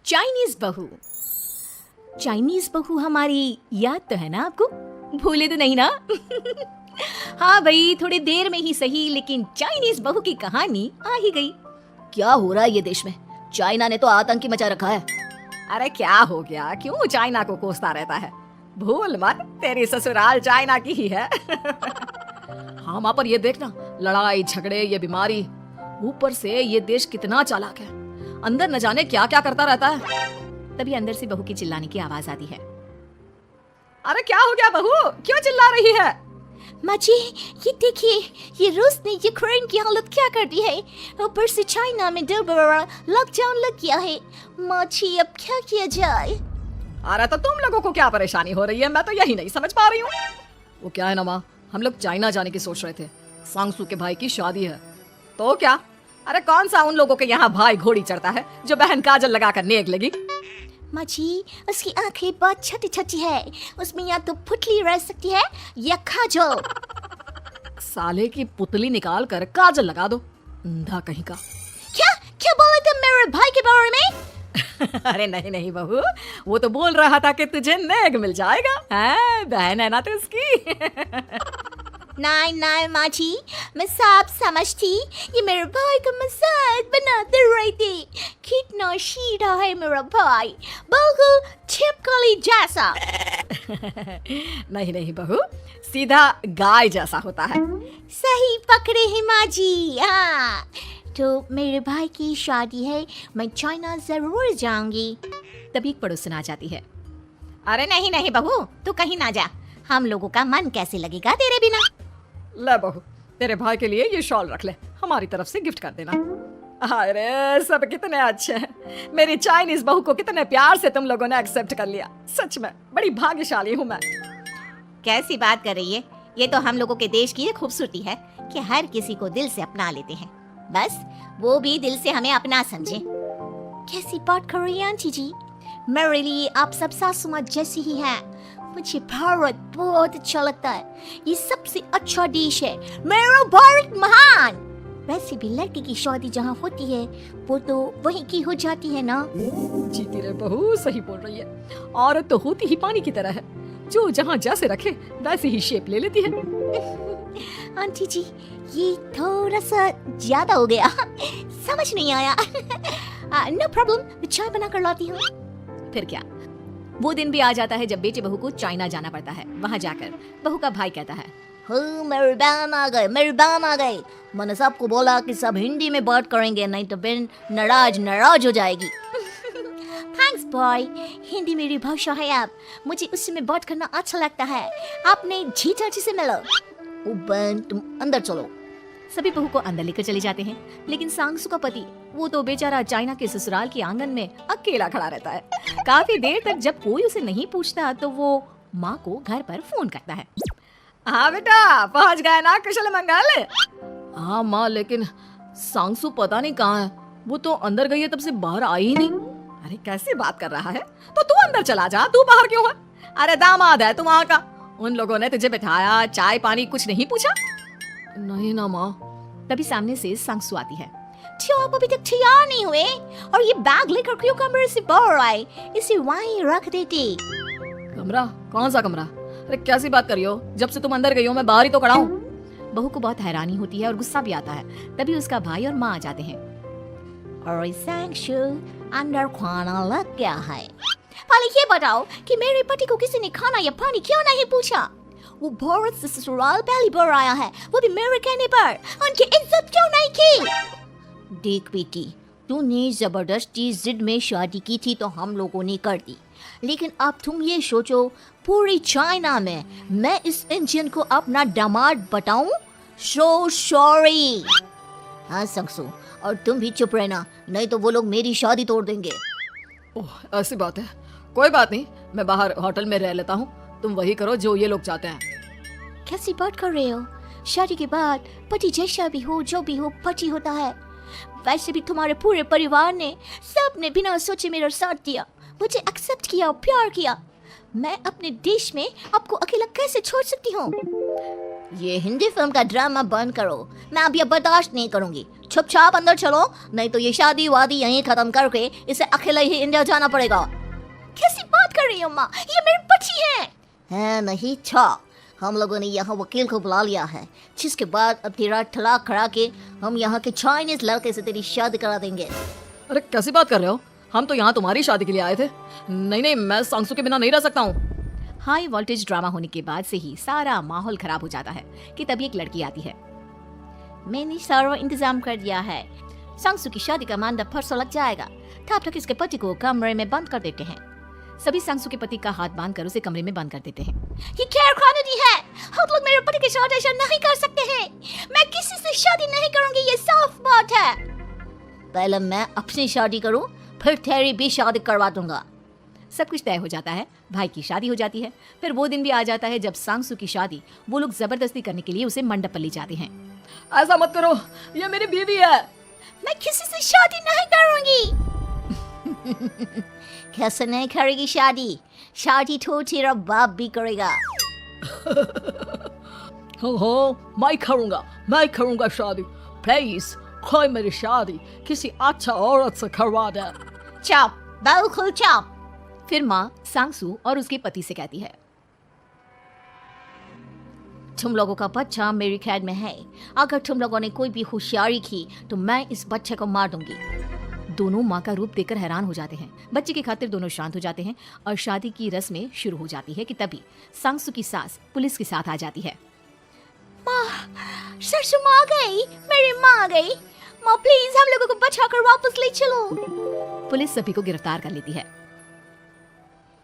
Chinese बहू। Chinese बहू हमारी याद तो है ना आपको? भूले तो नहीं ना? हाँ भाई, थोड़ी देर में ही सही, लेकिन चाइनीज बहू की कहानी आ ही गई। क्या हो रहा है ये देश में? चाइना ने तो आतंक ही मचा रखा है। अरे क्या हो गया, क्यों चाइना को कोसता रहता है? भूल मत, तेरी ससुराल चाइना की ही है। हाँ माँ, पर ये देखना, लड़ाई झगड़े, ये बीमारी, ऊपर से ये देश कितना चालाक है, अंदर न जाने क्या क्या करता रहता है। तभी अंदर से बहू की चिल्लाने की आवाज आती है। अरे क्या हो गया बहू, क्यों चिल्ला रही है? माँ जी, ये देखिए, ये रूस ने यूक्रेन की हालत क्या कर दी है। ऊपर से चाइना में 2 बड़ा लॉकडाउन लग गया है। माँ जी, अब क्या किया जाए? अरे तो तुम लोगों को क्या परेशानी हो रही है, मैं तो यही नहीं समझ पा रही हूँ। वो क्या है ना माँ, हम लोग चाइना जाने की सोच रहे थे, सांगसू के भाई की शादी है। तो क्या? अरे कौन सा उन लोगों के यहाँ भाई घोड़ी चढ़ता है जो बहन काजल लगाकर नेक लगी? माँ जी, उसकी आंखें बहुत छोटी छोटी है, उसमें या तो पुतली रह सकती है या काजल। साले की पुतली निकाल कर काजल लगा दो, अंधा कहीं का। क्या क्या बोले तुम मेरे भाई के बारे में? अरे नहीं नहीं बहू, वो तो बोल रहा था कि तुझे नेक मिल जाएगा, बहन है ना तो उसकी। नहीं नहीं माँ जी, मैं सब समझती, ये मेरे भाई का मजाक बनाते रहती। कितना सीधा है मेरा भाई, बिल्कुल छिपकली जैसा। नहीं नहीं बहू, सीधा गाय जैसा होता है। सही पकड़े हैं माँ जी। हाँ, तो मेरे भाई की शादी है, मैं चाइना जरूर जाऊंगी। तभी एक पड़ोसन आ जाती है। अरे नहीं नहीं बहू, तू कहीं ना जा, हम लोगों का मन कैसे लगेगा तेरे बिना। ले बहू, तेरे भाई के लिए ये शॉल रख ले, हमारी तरफ से गिफ्ट कर देना। अरे सब कितने अच्छे हैं, मेरी चाइनीज बहू को कितने प्यार से तुम लोगों ने एक्सेप्ट कर लिया। सच में बड़ी भाग्यशाली हूँ मैं। कैसी बात कर रही है? ये तो हम लोगों के देश की खूबसूरती है कि हर किसी को दिल से अपना लेते हैं, बस वो भी दिल से हमें अपना समझे। कैसी बात कर रही हैं आंटी जी? मेरे लिए आप सब सासू माँ जैसी ही हैं। मुझे भारत बहुत अच्छा लगता है, ये सबसे अच्छा देश है, मेरा भारत महान। वैसे भी लड़की की शादी जहाँ होती है वो तो वहीं की हो जाती है ना। जीती रे बहू, सही बोल रही है। औरत तो होती ही पानी की तरह है, जो जहाँ जैसे रखे वैसे ही शेप ले लेती है। आंटी जी, ये थोड़ा सा ज्यादा हो गया, समझ नहीं आया। नो प्रॉब्लम, चाय बना कर लाती हूँ। फिर क्या, वो दिन भी आ जाता है जब बेटे बहू को चाइना जाना पड़ता है। वहाँ जाकर बहू का भाई कहता है, मेरे बहन आ गए, मेरे बहन आ गए। मैंने सबको बोला कि सब हिंदी में बात करेंगे, नहीं तो बहन नाराज हो जाएगी। थैंक्स बॉय, हिंदी मेरी भाषा है। आप मुझे उसी में बात करना अच्छा लगता है। आपने जीजा जी से मिलो। ओ बहन, तुम अंदर चलो। सभी बहू को अंदर लेकर चले जाते हैं, लेकिन सांगसू का पति, वो तो बेचारा चाइना के ससुराल के आंगन में अकेला खड़ा रहता है। काफी देर तक जब कोई उसे नहीं पूछता तो वो माँ को घर पर फोन करता है। हाँ बेटा, पहुँच गए ना कुशल मंगल? हाँ माँ, लेकिन सांगसू पता नहीं कहाँ है, वो तो अंदर गई है तब से बाहर आई ही नहीं। अरे कैसे बात कर रहा है, तो तू अंदर चला जा, तू बाहर क्यों है? अरे दामाद है तू वहाँ का, उन लोगों ने तुझे बिठाया, चाय पानी कुछ नहीं पूछा? नहीं ना माँ। तभी सामने से सांगसू आती है। आप अभी तक तैयार नहीं हुए और ये बैग लेकर क्यों कमरे से बाहर आए? इसे वहीं रख देती। कमरा? कौन सा कमरा? अरे कैसी बात कर रही हो, जब से तुम अंदर गई हो मैं बाहर ही तो खड़ा हूँ। बहू को बहुत हैरानी होती है और गुस्सा भी आता है। तभी उसका भाई और माँ आ जाते हैं। और सांगसू, अंदर खाना लग गया है। पहले ये बताओ कि मेरे पति को किसी ने खाना या पानी क्यों नहीं पूछा? वो भारत से ससुराल पहली बार आया है, वो भी मेरे कहने पर। उनकी इज्जत क्यों नहीं की? देख बेटी, तूने जबरदस्ती जिद में शादी की थी तो हम लोगों ने कर दी, लेकिन अब तुम ये सोचो, पूरी चाइना में मैं इस इंडियन को अपना दामाद बताऊं? So sorry. हाँ सांगसू, और तुम भी चुप रहना, नहीं तो वो लोग मेरी शादी तोड़ देंगे। ओह ऐसी बात है, कोई बात नहीं, मैं बाहर होटल में रह लेता हूँ, तुम वही करो जो ये लोग चाहते हैं। कैसी बात कर रहे हो? शादी के बाद पति जैसा भी हो, जो भी हो, पति होता है। वैसे भी तुम्हारे पूरे परिवार ने, सबने बिना सोचे मेरा साथ दिया, मुझे एक्सेप्ट किया और प्यार किया। मैं अपने देश में आपको अकेला कैसे छोड़ सकती हूँ? ये हिंदी फिल्म का ड्रामा बंद करो, मैं अब ये बर्दाश्त नहीं करूंगी। चुपचाप अंदर चलो, नहीं तो ये शादी वादी यहीं खत्म करके इसे अकेले ही इंडिया जाना पड़ेगा। कैसी बात कर रही हो माँ, ये मेरी बच्ची है नहीं छा। हम लोगों ने यहाँ वकील को बुला लिया है, जिसके बाद अब तेरा तलाक करा के हम यहाँ के चाइनीज लड़के से तेरी शादी करा देंगे। अरे कैसी बात कर रहे हो, हम तो यहाँ तुम्हारी शादी के लिए आए थे। नहीं, मैं सांसू के बिना नहीं रह सकता हूँ। हाई वोल्टेज ड्रामा होने के बाद से ही सारा माहौल खराब हो जाता है कि तभी एक लड़की आती है। मैंने सारा इंतजाम कर दिया है, सांसू की शादी का मंडप परसों लग जाएगा, तब तक इसके पति को कमरे में बंद कर देते हैं। सभी सांसू के पति का हाथ बांधकर उसे कमरे में बंद कर देते हैं। ये क्या कानूनी है, हम लोग मेरे पति के साथ ऐसा नहीं कर सकते हैं। मैं किसी से शादी नहीं करूंगी, ये साफ बात है। पहले मैं अपनी शादी करूं, फिर तेरी भी शादी करवा दूंगा। सब कुछ तय हो जाता है, भाई की शादी हो जाती है। फिर वो दिन भी आ जाता है जब सांसू की शादी वो लोग जबरदस्ती करने के लिए उसे मंडप पर ले जाते हैं। ऐसा मत करो, ये मेरी बीवी है। मैं किसी से शादी नहीं करूंगी। कैसे नहीं करेगी शादी? शादी तो तेरा बाप भी करेगा। हो, मैं करूंगा शादी। प्लीज कोई मेरी शादी किसी अच्छा औरत से करवा दे। चाप, बिल्कुल चाप। फिर माँ सांसू और उसके पति से कहती है, तुम लोगों का बच्चा मेरी कैद में है। अगर तुम लोगों ने कोई भी होशियारी की तो मैं इस बच्चे को मार दूंगी। दोनों माँ का रूप देखकर हैरान हो जाते हैं। बच्चे की खातिर दोनों शांत हो जाते हैं और शादी की रस्में शुरू हो जाती है कि तभी सांसू की सास पुलिस के साथ आ जाती है। माँ, सरसू माँ आ गई, मेरी माँ आ गई। माँ प्लीज हम लोगों को बचाकर वापस ले चलो। पुलिस सभी को गिरफ्तार कर लेती है।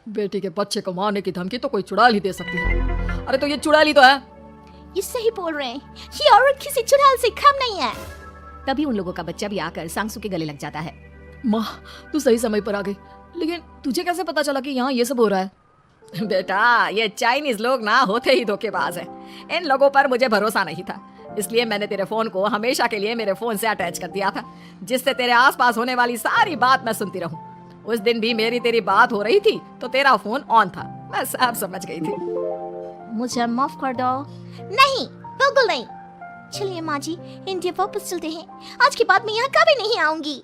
बेटी के बच्चे को मारने की धमकी तो कोई चुड़ैल ही दे सकती है। अरे तो ये चुड़ैल ही तो है। ये सही बोल रहे हैं, ये औरत किसी चुड़ैल से कम नहीं है। तभी उन लोगों का बच्चा भी आकर सांसू के गले लग जाता है। माँ, तू सही समय पर आ गई, लेकिन तुझे कैसे पता चला कि यहाँ ये सब हो रहा है? बेटा, ये चाइनीज लोग ना होते ही धोखेबाज हैं। इन लोगों पर मुझे भरोसा नहीं था, इसलिए मैंने तेरे फोन को हमेशा के लिए मेरे फोन से अटैच कर दिया था, जिससे तेरे आसपास होने वाली सारी बात मैं सुनती रहूं। उस दिन भी मेरी तेरी बात हो रही थी तो तेरा फोन ऑन था, मैं सब समझ गई थी। मुझे माफ कर दो। नहीं, बिल्कुल नहीं। चलिए माँ जी, इंडिया वापस चलते हैं। आज के बाद मैं यहाँ कभी नहीं आऊंगी।